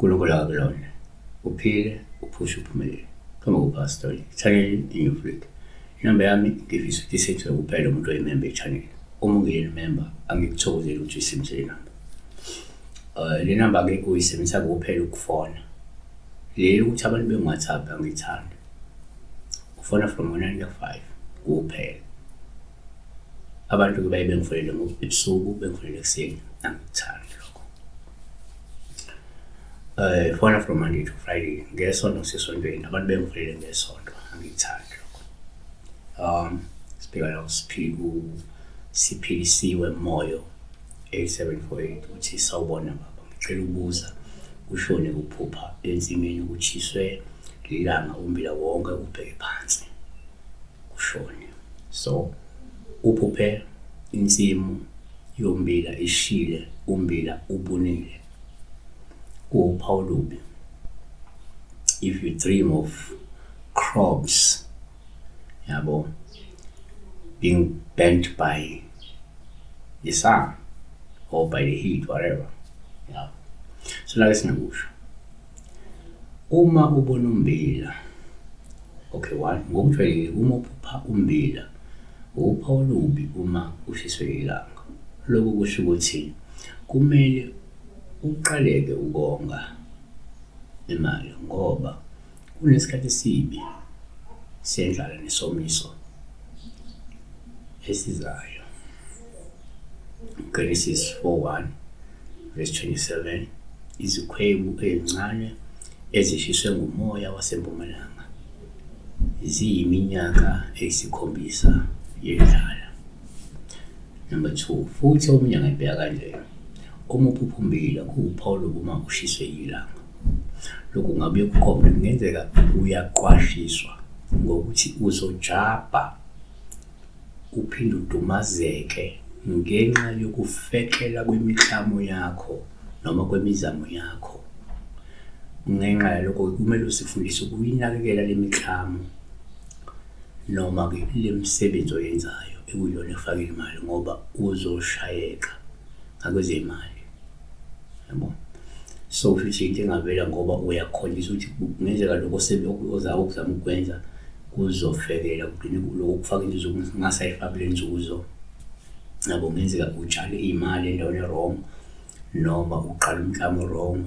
uNkulunkulu akakulona uphile uphushe uphumelele kama upastor channel inflict inamba yami ngifisa ukuthi isethe kuphela umuntu oyimember channel uma ungene member angikuthokozeli ukuthi uyisimthele inamba le namba ke uyisebenzisa kuphela ukufona le ukuthi abantu bengu-WhatsApp angithandi ufona from 9 to 5 kuphela abantu ke baye bengifonele ebusuku bengifonele ekuseni angithandi lokho fona from Monday to Friday ngesonto ngisesontweni abantu bengifonele ngesonto angithandi lokho sibheka la siphilisiwe Moyo 8748 uthi sawubona baba ngicela ukubuza kushone kuphupha ensimini ukuchiswe lilanga umbila wonke ubheke phansi kushone so uphuphe insimu yombila ishile umbila ubunile kuPaulubi if you dream of crops yabo being bent by the sun or by the heat, whatever. Yeah. So like singakusho. Uma ubona umbila. Okay, one. Ngokujwayelekile uma uphupha umbila, uPaulubi uma ushiswe ilanga. Lokho kusho ukuthi kumele uqaleke ukonga imali ngoba kunesikhathi esibi sendlala nesomiso esizayo. Genesis 4:1 verse 27 izikhwebu ezincane ezishiswe ngumoya wasempumalanga ziyiminyaka eyisikhombisa yendlala. Number 2 futhi omunye angabheka kanje uma uphuphumbila kuPaulo uma ushiswe ilanga lokhu ngabe kukhomba kungenzeka uyaqwashiswa ngokuthi uzojabha uphinde udumazeke ngenxa yokufekela kwemiklamo yakho noma kwemizamo yakho. Ngenxa yalokho kumele usifundise ukuyinakekela lemiklamo noma ke lemsebenzi oyenzayo ekuyona efaka imali ngoba uzoshayeka ngakwezemali. Yabo. So futhi into engavela ngoba uyakhombisa ukuthi kungenzeka lokho ozayo ukuzama ukwenza kuzofekela kugcine lokho kufaka into zokungasayifakile inzuzo. Nabo ngenzeka utshale imali endaweni wrong noma uqala umklamo wrong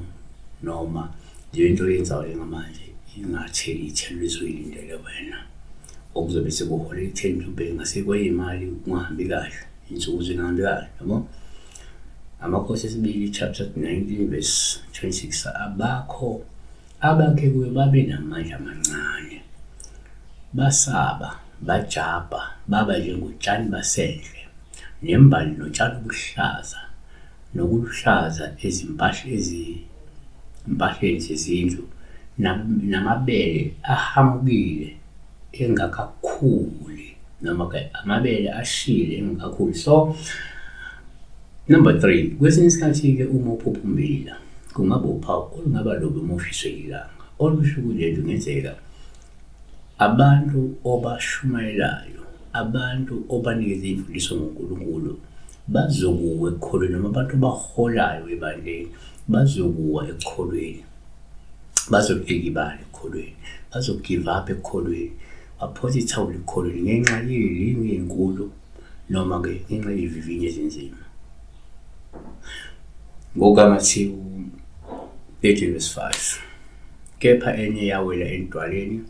noma into oyenzayo ngamanje ingatheli ithelo lizoyilindele wena okuzobe sekuhola ithelo mhlawumbe ngasekweyimali kungahambi kahle inzuzo ingahambi kahle yabo. Amakhosi esibili chapter 19 verse 26 abakho abakhe kuyo babe namandla amancane basaba bajabha baba njengotshani basendle nembali notshani obuhlaza nokuluhlaza ezimpahleni zezindlu namabele ahamukile engakakhuli noma ke amabele ashile engakakhuli. So number 3 kwesinye isikhathi ke uma uphuphumbila kungaba uphawu olungaba lobe umoshiswe ilanga olusho kulento ngenzeka abantu obashumayelayo abantu obanikeza imfundiso ngoNkulunkulu bazokuwa ekholweni noma abantu baholayo ebandleni bazokuwa ekholweni bazodlika ibali ekholweni bazogive up ekholweni baphosa ithawula ekholweni ngenxa yelinye enkulu noma ke ngenxa yevivinyo ezinzima. NgokaMathewu 13 verse 5 kepha enye yawela entwaleni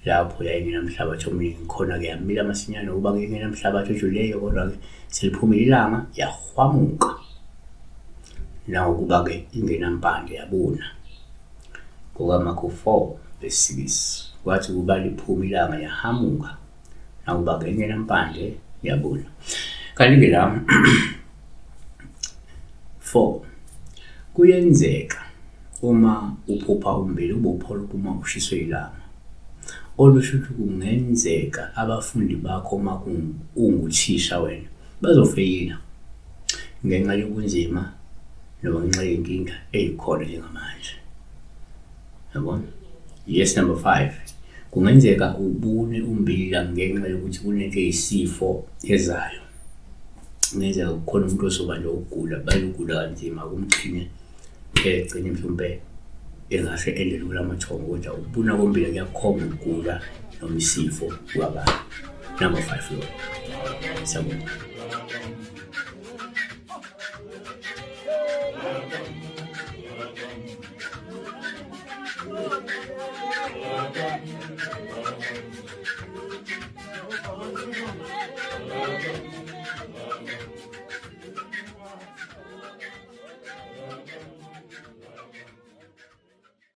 lapho yayingenamhlabathi omningi khona ke yamila amasinyane ukuba ke ingenamhlabathi ojulileyo kodwa ke seliphumile ilanga yahwamuka nawo kuba ke ingenampande yabuna. NgokaMakho 4 verse 6 kwathi kuba liphuma ilanga yahamuka nawo kuba ke ingenampande yabuna. Kanti ke la 4 kuyenzeka uma uphupha umbila ubupholo uma ushiswe ilanga olusho ukuthi kungenzeka abafundi bakho uma unguthisha wena bazofeyila ngenxa yobunzima noma ngenxa yenkinga eyikhona njengamanje. Yabona? Yes, number 5 kungenzeka ubune umbila ngenxa yokuthi kunento eyisifo ezayo. Ngenzeka kukhona umuntu osoba nje ukugula bayugula kanzima kumqhine egcine mhlawumbe engase endele kulamathongo, kodwa ukubuna kombila kuyakhomba ukugula noma isifo kwabantu. Number 5 lo. Siyabonga.